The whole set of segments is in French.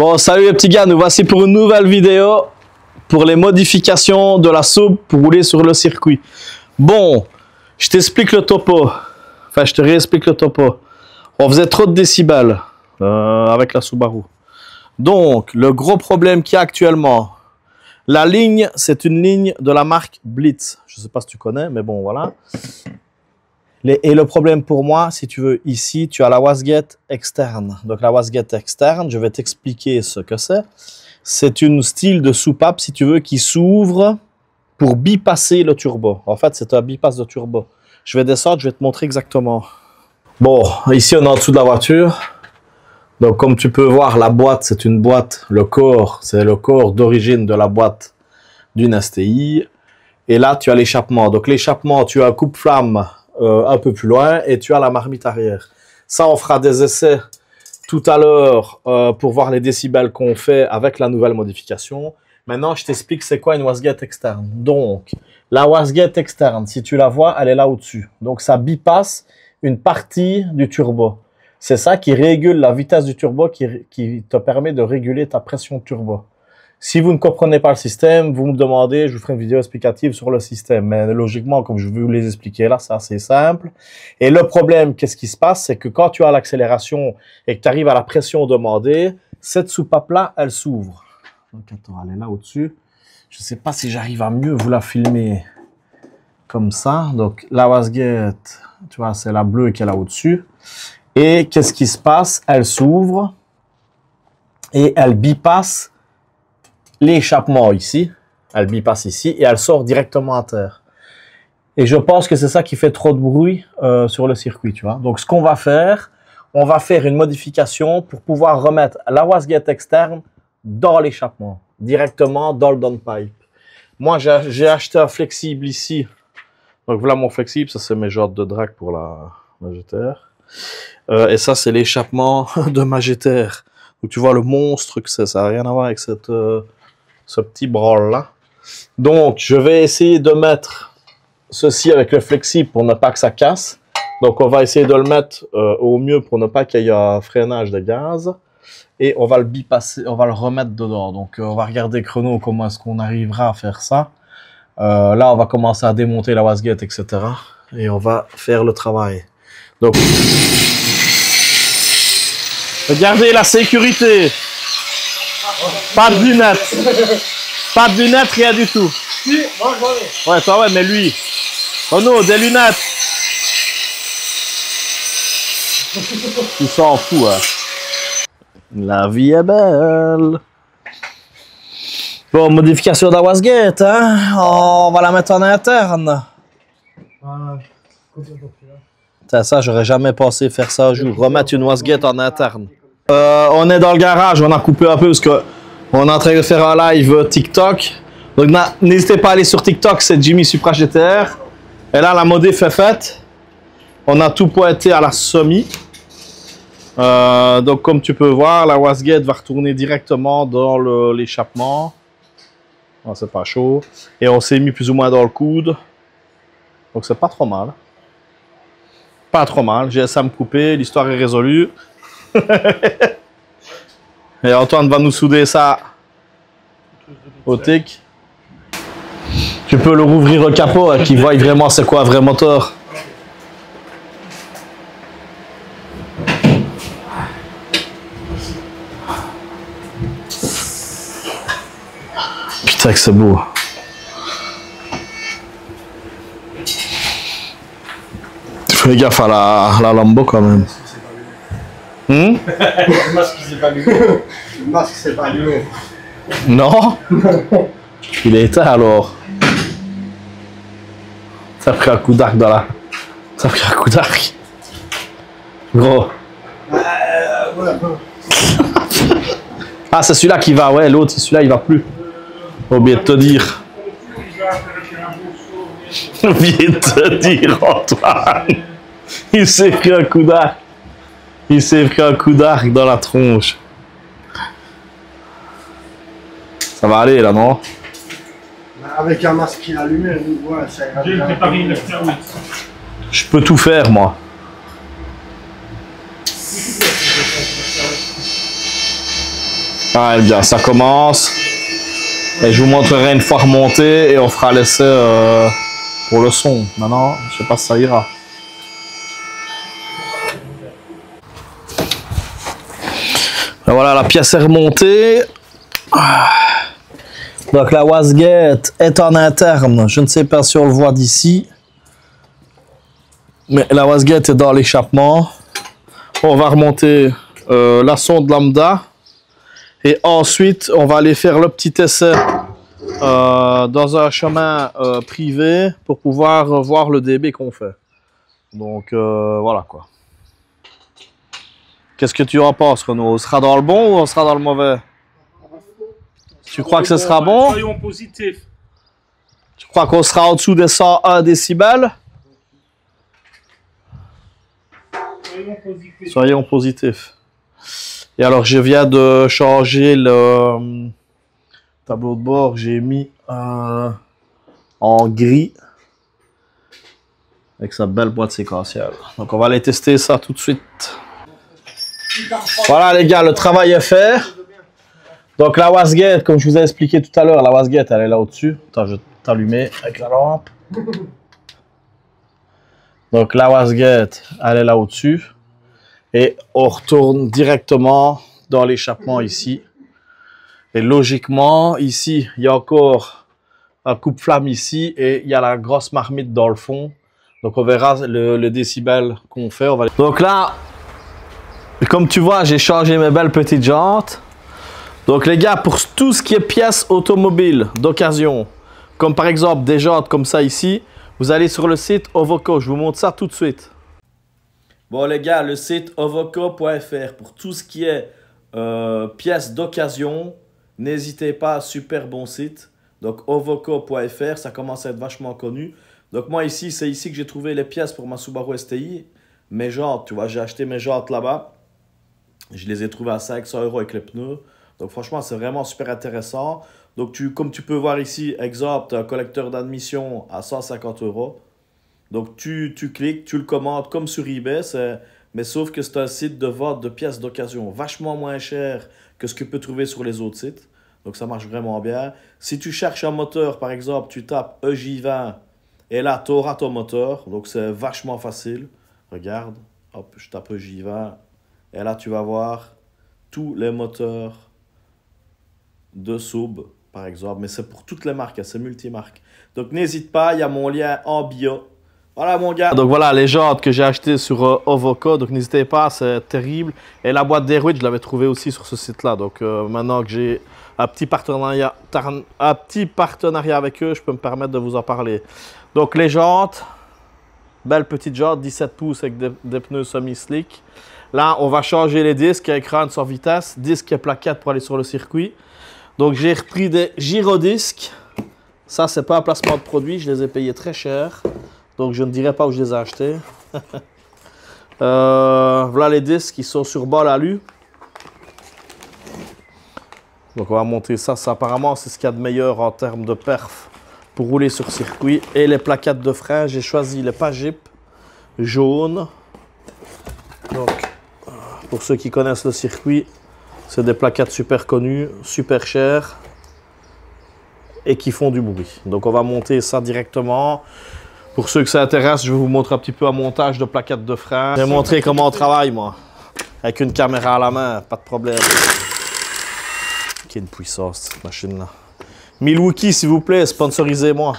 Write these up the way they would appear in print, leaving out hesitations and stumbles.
Bon, salut les petits gars, nous voici pour une nouvelle vidéo pour les modifications de la soupe pour rouler sur le circuit. Bon, je t'explique le topo. Enfin, je te réexplique le topo. On faisait trop de décibels avec la Subaru. Donc, le gros problème qu'il y a actuellement, la ligne, c'est une ligne de la marque Blitz. Je ne sais pas si tu connais, mais bon, voilà. Et le problème pour moi, si tu veux, ici, tu as la wastegate externe. Donc, la wastegate externe, je vais t'expliquer ce que c'est. C'est une style de soupape, si tu veux, qui s'ouvre pour bypasser le turbo. En fait, c'est un bypass de turbo. Je vais descendre, je vais te montrer exactement. Bon, ici, on est en dessous de la voiture. Donc, comme tu peux voir, la boîte, c'est une boîte. Le corps, c'est le corps d'origine de la boîte d'une STI. Et là, tu as l'échappement. Donc, l'échappement, tu as un coupe-flamme un peu plus loin et tu as la marmite arrière. Ça, on fera des essais tout à l'heure pour voir les décibels qu'on fait avec la nouvelle modification. Maintenant, je t'explique c'est quoi une wastegate externe. Donc, la wastegate externe, si tu la vois, elle est là au-dessus. Donc, ça bypasse une partie du turbo. C'est ça qui régule la vitesse du turbo, qui te permet de réguler ta pression turbo. Si vous ne comprenez pas le système, vous me demandez, je vous ferai une vidéo explicative sur le système. Mais logiquement, comme je vais vous les expliquer là, c'est assez simple. Et le problème, qu'est-ce qui se passe? C'est que quand tu as l'accélération et que tu arrives à la pression demandée, cette soupape-là, elle s'ouvre. Donc attends, elle est là au-dessus. Je ne sais pas si j'arrive à mieux vous la filmer comme ça. Donc la wastegate, tu vois, c'est la bleue qui est là au-dessus. Et qu'est-ce qui se passe? Elle s'ouvre et elle bypasse l'échappement ici, elle bypasse ici et elle sort directement à terre. Et je pense que c'est ça qui fait trop de bruit sur le circuit, tu vois. Donc ce qu'on va faire, on va faire une modification pour pouvoir remettre la wastegate externe dans l'échappement, directement dans le downpipe. Moi, j'ai acheté un flexible ici. Donc voilà mon flexible, ça c'est mes jantes de drag pour la Magétaire. Et ça c'est l'échappement de Magétaire. Donc tu vois le monstre que c'est, ça n'a rien à voir avec cette... ce petit branle là. Donc je vais essayer de mettre ceci avec le flexible pour ne pas que ça casse. Donc on va essayer de le mettre au mieux pour ne pas qu'il y ait un freinage de gaz. Et on va le bypasser, on va le remettre dedans. Donc on va regarder chrono comment est-ce qu'on arrivera à faire ça. Là on va commencer à démonter la wastegate, etc. Et on va faire le travail. Donc regardez la sécurité. Pas de lunettes. Pas de lunettes, rien du tout. Si, moi j'en ai. Ouais, toi ouais, mais lui. Oh non, des lunettes. Il s'en fout, hein. La vie est belle. Bon, modification de la wastegate, hein. On va la mettre en interne. Ça, j'aurais jamais pensé faire ça un jour. Remettre une wastegate en interne. On est dans le garage, on a coupé un peu parce que on est en train de faire un live TikTok. Donc n'hésitez pas à aller sur TikTok, c'est Jimmy Supra GTR. Et là la modif est faite. On a tout pointé à la semi. Donc comme tu peux voir, la wastegate va retourner directement dans l'échappement. Oh, c'est pas chaud. Et on s'est mis plus ou moins dans le coude. Donc c'est pas trop mal. Pas trop mal. J'ai essayé de me couper, l'histoire est résolue. Et Antoine va nous souder ça au tic. Tu peux le rouvrir au capot et qu'il voie vraiment c'est quoi un vrai moteur. Putain que c'est beau. Fais gaffe à la Lambo quand même. Le masque il s'est pas allumé. Le masque s'est pas allumé. Non. Il est éteint alors. Ça a pris un coup d'arc dans la... Ça a pris un coup d'arc. Gros. Ouais. Ah c'est celui-là qui va, ouais, l'autre c'est celui-là il va plus. Oublié de te dire. Oublié de te dire Antoine. Il s'est pris un coup d'arc. Il s'est pris un coup d'arc dans la tronche. Ça va aller là, non? Avec un masque qui est allumé, ouais, ça ira. Je peux tout faire, moi. Ah, bien, ça commence. Et je vous montrerai une fois remonté et on fera l'essai pour le son. Maintenant, je sais pas si ça ira. Et voilà, la pièce est remontée. Donc la wasguette est en interne. Je ne sais pas si on le voit d'ici. Mais la wasguette est dans l'échappement. On va remonter la sonde lambda. Et ensuite, on va aller faire le petit essai dans un chemin privé pour pouvoir voir le dB qu'on fait. Donc voilà quoi. Qu'est-ce que tu en penses, Renaud? On sera dans le bon ou on sera dans le mauvais? Tu crois que ce sera bon? Soyons positifs. Tu crois qu'on sera en dessous des 101 décibels? Soyons positifs. Et alors, je viens de changer le tableau de bord. J'ai mis en gris avec sa belle boîte séquentielle. Donc, on va aller tester ça tout de suite. Voilà, les gars, le travail est fait. Donc, la wasguette, comme je vous ai expliqué tout à l'heure, la wasguette, elle est là au-dessus. Attends, je vais t'allumer avec la lampe. Donc, la wasguette, elle est là au-dessus. Et on retourne directement dans l'échappement ici. Et logiquement, ici, il y a encore un coupe-flamme ici et il y a la grosse marmite dans le fond. Donc, on verra le décibel qu'on fait. Donc là, comme tu vois, j'ai changé mes belles petites jantes. Donc les gars, pour tout ce qui est pièces automobiles d'occasion, comme par exemple des jantes comme ça ici, vous allez sur le site Ovoco. Je vous montre ça tout de suite. Bon les gars, le site ovoco.fr pour tout ce qui est pièces d'occasion, n'hésitez pas, super bon site. Donc ovoco.fr, ça commence à être vachement connu. Donc moi ici, c'est ici que j'ai trouvé les pièces pour ma Subaru STI. Mes jantes, tu vois, j'ai acheté mes jantes là-bas. Je les ai trouvées à 500 € avec les pneus. Donc franchement, c'est vraiment super intéressant. Donc comme tu peux voir ici, exemple, un collecteur d'admission à 150 €. Donc tu cliques, tu le commandes comme sur eBay, mais sauf que c'est un site de vente de pièces d'occasion vachement moins cher que ce que tu peux trouver sur les autres sites. Donc ça marche vraiment bien. Si tu cherches un moteur, par exemple, tu tapes EJ20 et là, tu auras ton moteur. Donc c'est vachement facile. Regarde, hop, je tape EJ20 et là, tu vas voir tous les moteurs de Sub, par exemple. Mais c'est pour toutes les marques, c'est multimarques. Donc n'hésite pas, il y a mon lien en bio. Voilà mon gars. Donc voilà les jantes que j'ai achetées sur Ovoco. Donc n'hésitez pas, c'est terrible. Et la boîte d'Airwitch, je l'avais trouvée aussi sur ce site-là. Donc maintenant que j'ai un petit partenariat avec eux, je peux me permettre de vous en parler. Donc les jantes, belle petite jante, 17 pouces avec des pneus semi-slick. Là, on va changer les disques avec run sans vitesse, disques et plaquettes pour aller sur le circuit. Donc j'ai repris des gyrodisques. Ça, c'est pas un placement de produit, je les ai payés très cher. Donc je ne dirai pas où je les ai achetés. Voilà les disques qui sont sur bol alu. Donc on va monter ça. Ça apparemment, c'est ce qu'il y a de meilleur en termes de perf pour rouler sur circuit. Et les plaquettes de frein, j'ai choisi les Pagip jaunes. Donc, pour ceux qui connaissent le circuit, c'est des plaquettes super connues, super chères et qui font du bruit. Donc on va monter ça directement. Pour ceux que ça intéresse, je vais vous montrer un petit peu un montage de plaquettes de frein. Je vais montrer comment on travaille, moi. Avec une caméra à la main, pas de problème. Quelle puissance, cette machine-là. Milwaukee, s'il vous plaît, sponsorisez-moi.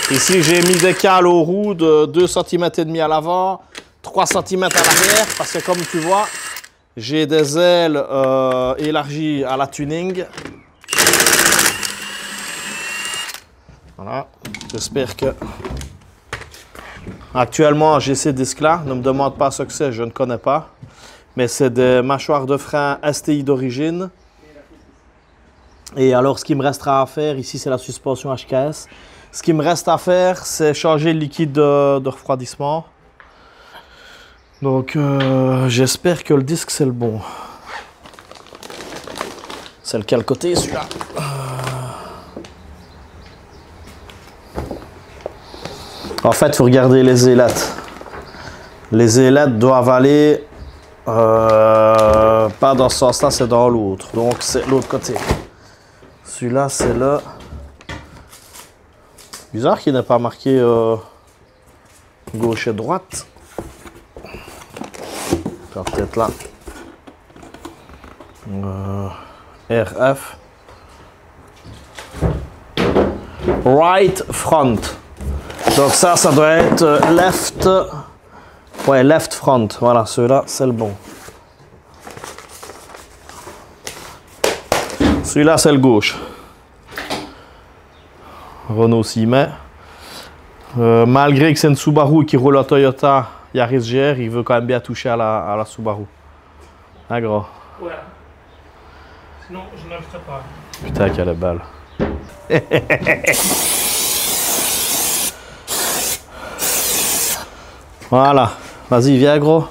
Ici, j'ai mis des cales aux roues de 2,5 cm à l'avant, 3 cm à l'arrière, parce que comme tu vois, j'ai des ailes élargies à la tuning. Voilà, j'espère que... Actuellement, j'ai ces disques-là. Ne me demande pas ce que c'est, je ne connais pas. Mais c'est des mâchoires de frein STI d'origine. Et alors, ce qui me restera à faire, ici, c'est la suspension HKS. Ce qui me reste à faire, c'est changer le liquide de refroidissement. Donc, j'espère que le disque, c'est le bon. C'est lequel côté, celui-là? En fait, il faut regarder les ailettes. Les ailettes doivent aller pas dans ce sens-là, c'est dans l'autre. Donc c'est l'autre côté. Celui-là, c'est le... Bizarre qu'il n'ait pas marqué gauche et droite. Peut-être là. RF. Right front. Donc ça doit être left. Ouais, left front. Voilà, celui-là, c'est le bon. Celui-là, c'est le gauche. Renault s'y met. Malgré que c'est une Subaru qui roule à Toyota Yaris GR, il veut quand même bien toucher à la Subaru. Ah, gros. Ouais. Sinon, je ne le ferai pas. Putain, quelle balle. Voilà. Vas-y, viens, gros.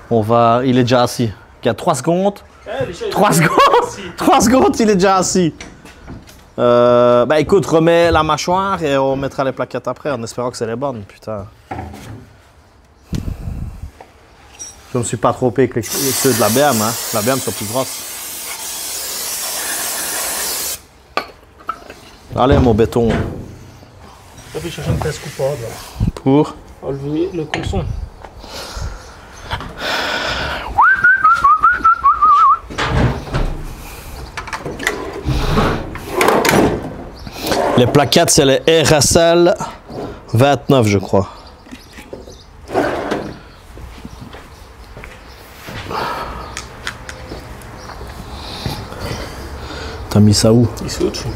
On va... Il est déjà assis. Il y a 3 secondes. 3 secondes. 3 secondes, il est déjà assis. Bah écoute, remets la mâchoire et on mettra les plaquettes après en espérant que c'est les bonnes, putain. Je me suis pas trompé avec ceux de la BM, hein. La BM sont plus grosses. Allez, mon béton. Je vais chercher une pince coupable. Pour enlever le coulson. Les plaquettes, c'est les RSL 29, je crois. T'as mis ça où? Ici au-dessus.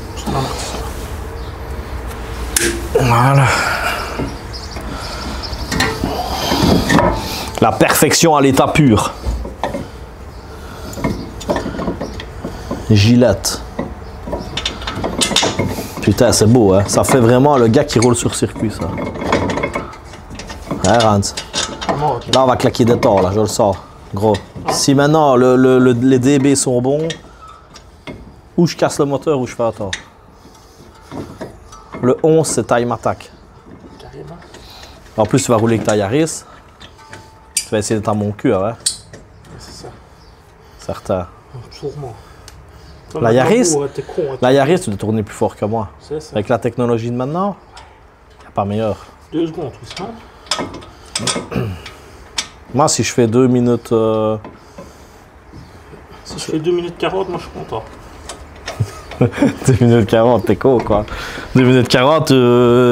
Voilà. La perfection à l'état pur. Gillette. Putain, c'est beau, hein. Ça fait vraiment le gars qui roule sur circuit, ça. Hein, Rans? Là, on va claquer des torts, là, je le sens. Gros. Si maintenant les DB sont bons, ou je casse le moteur ou je fais un tort. Le 11, c'est time attack. Carrément. En plus, tu vas rouler avec ta Yaris. Tu vas essayer d'être à mon cul, hein. C'est ça. Certain. Sûrement. La Yaris, con, la Yaris, tu dois tourner plus fort que moi. C'est ça. Avec la technologie de maintenant, il n'y a pas meilleur. 2 secondes, tout ça. Moi, si je fais 2 minutes... Si je fais 2 minutes 40, moi je suis content. 2 minutes 40, t'es con, quoi. 2 minutes 40,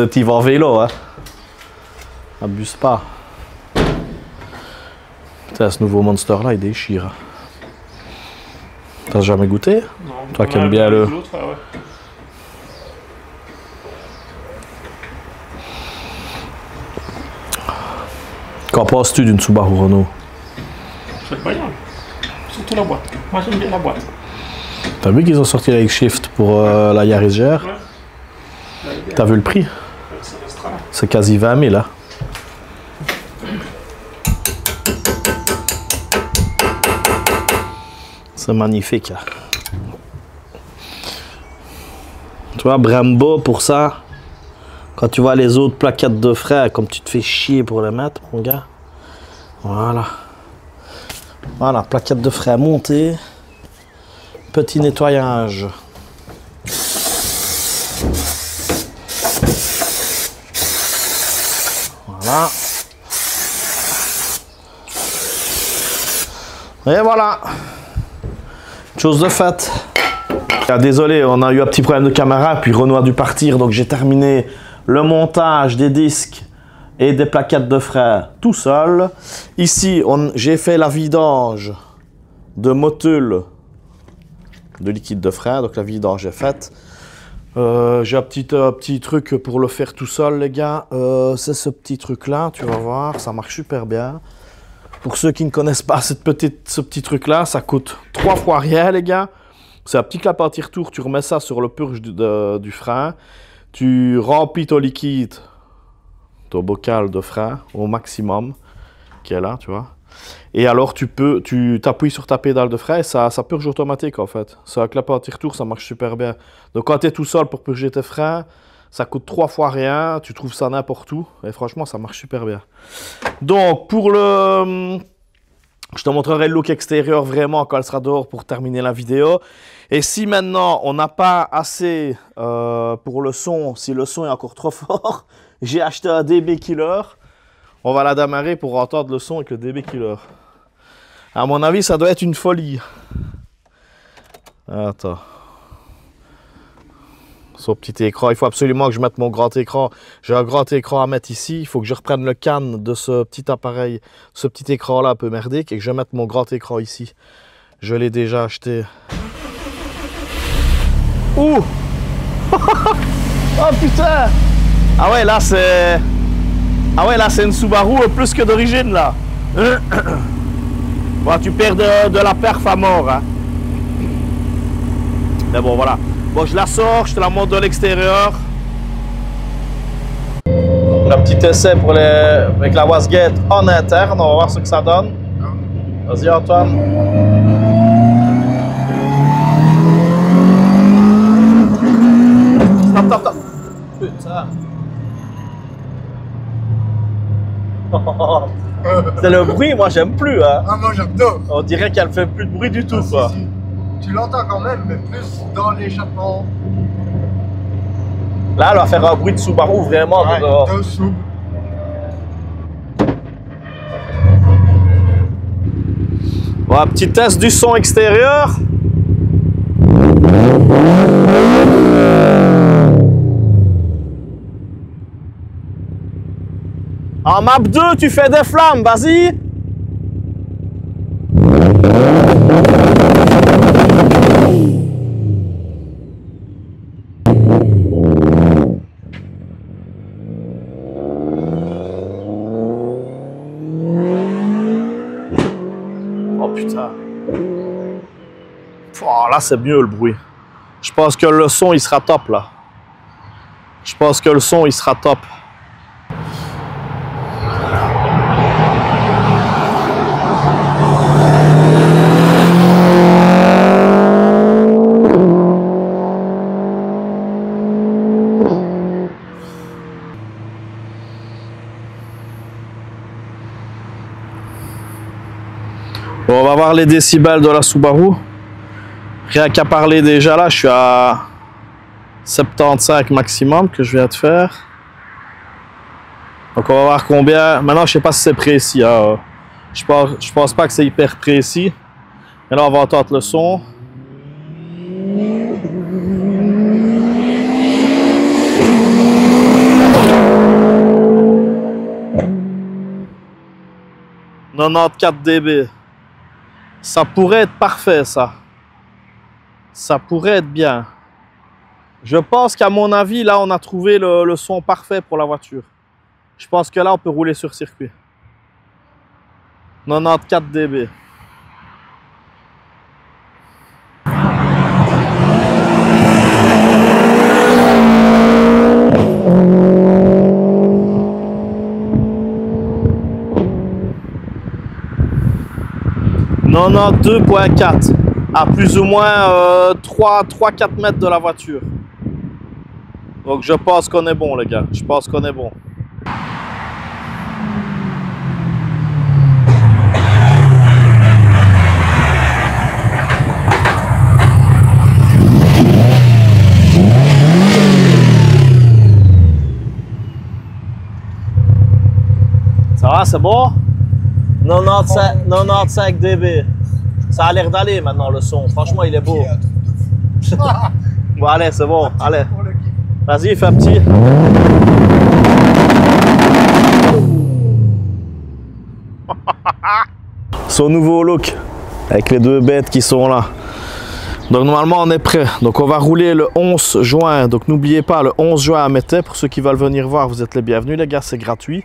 t'y vas en vélo, hein. Abuse pas. Putain, ce nouveau Monster-là, il déchire. T'as jamais goûté? Non, Toi qui aimes bien le... Ouais. Qu'en penses-tu d'une Subaru Renault? C'est pas bien. Surtout la boîte. Moi j'aime bien la boîte. T'as vu qu'ils ont sorti la X-Shift pour la Yaris GR? Ouais. T'as vu le prix? Ça restera. C'est quasi 20 000, hein. C'est magnifique. Tu vois, Brembo, pour ça, quand tu vois les autres plaquettes de frein, comme tu te fais chier pour les mettre, mon gars. Voilà. Voilà, plaquette de frein montée. Petit nettoyage. Voilà. Et voilà. Chose de faite. Ah, désolé, on a eu un petit problème de caméra, puis Renault a dû partir, donc j'ai terminé le montage des disques et des plaquettes de frein tout seul. Ici, j'ai fait la vidange de motul de liquide de frein, donc la vidange est faite. J'ai un petit truc pour le faire tout seul, les gars. C'est ce petit truc-là, tu vas voir, ça marche super bien. Pour ceux qui ne connaissent pas ce petit truc-là, ça coûte 3 fois rien, les gars. C'est un petit clap anti-retour, tu remets ça sur le purge du frein. Tu remplis ton liquide, ton bocal de frein au maximum, qui est là, tu vois. Et alors tu t'appuies sur ta pédale de frein et ça purge automatique en fait. C'est un clap anti-retour, ça marche super bien. Donc quand tu es tout seul pour purger tes freins, Ça coûte 3 fois rien, tu trouves ça n'importe où. Et franchement, ça marche super bien. Donc, pour le... Je te montrerai le look extérieur vraiment quand elle sera dehors pour terminer la vidéo. Et si maintenant, on n'a pas assez pour le son, si le son est encore trop fort, j'ai acheté un DB Killer. On va la démarrer pour entendre le son avec le DB Killer. À mon avis, ça doit être une folie. Attends. Son petit écran, il faut absolument que je mette mon grand écran. J'ai un grand écran à mettre ici. Il faut que je reprenne le canne de ce petit appareil, ce petit écran là un peu merdique, et que je mette mon grand écran ici. Je l'ai déjà acheté. Ouh. Oh putain. Ah ouais, là c'est... Ah ouais, là c'est une Subaru plus que d'origine là. Bon, tu perds de la perf à mort. Hein. Mais bon, voilà. Bon, je la sors, je te la montre de l'extérieur. Un petit essai pour avec la wastegate en interne. On va voir ce que ça donne. Vas-y, Antoine. Stop. Putain. C'est le bruit, moi j'aime plus. Hein. Ah, moi j'adore. On dirait qu'elle fait plus de bruit du tout. Quoi. Si. Tu l'entends quand même, mais plus dans l'échappement. Là, elle va faire un bruit de Subaru vraiment. Ouais, de sous. Bon, un petit test du son extérieur. En map 2, tu fais des flammes, vas-y. Oh putain. Oh, là, c'est mieux le bruit. Je pense que le son, il sera top là. Je pense que le son, il sera top. Bon, on va voir les décibels de la Subaru. Rien qu'à parler déjà là, je suis à 75 maximum que je viens de faire. Donc on va voir combien. Maintenant, je sais pas si c'est précis. Hein. Je pense pas que c'est hyper précis. Mais là, on va entendre le son. « 94 dB. Ça pourrait être parfait, ça. Ça pourrait être bien. Je pense qu'à mon avis, là, on a trouvé le son parfait pour la voiture. Je pense que là, on peut rouler sur circuit. 94 dB. « 92.4 à plus ou moins 3-4 mètres de la voiture. Donc je pense qu'on est bon les gars, je pense qu'on est bon. Ça va, c'est bon? 95 dB. Ça a l'air d'aller maintenant le son. Franchement, il est beau. Bon, allez, c'est bon. Allez. Vas-y, fais un petit. Son nouveau look. Avec les deux bêtes qui sont là. Donc normalement, on est prêt. Donc on va rouler le 11 juin. Donc n'oubliez pas, le 11 juin à Mettey. Pour ceux qui veulent venir voir, vous êtes les bienvenus les gars, c'est gratuit.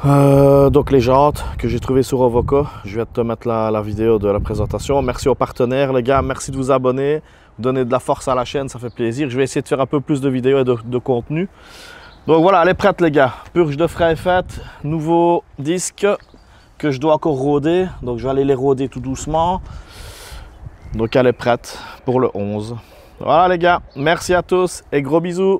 Donc les jantes que j'ai trouvées sur Ovoco, je vais te mettre la vidéo de la présentation. Merci aux partenaires les gars, merci de vous abonner, donner de la force à la chaîne, ça fait plaisir. Je vais essayer de faire un peu plus de vidéos et de contenu. Donc voilà, elle est prête les gars, purge de frein est faite, nouveau disque que je dois encore roder, donc je vais aller les roder tout doucement. Donc elle est prête pour le 11. Voilà les gars, merci à tous et gros bisous.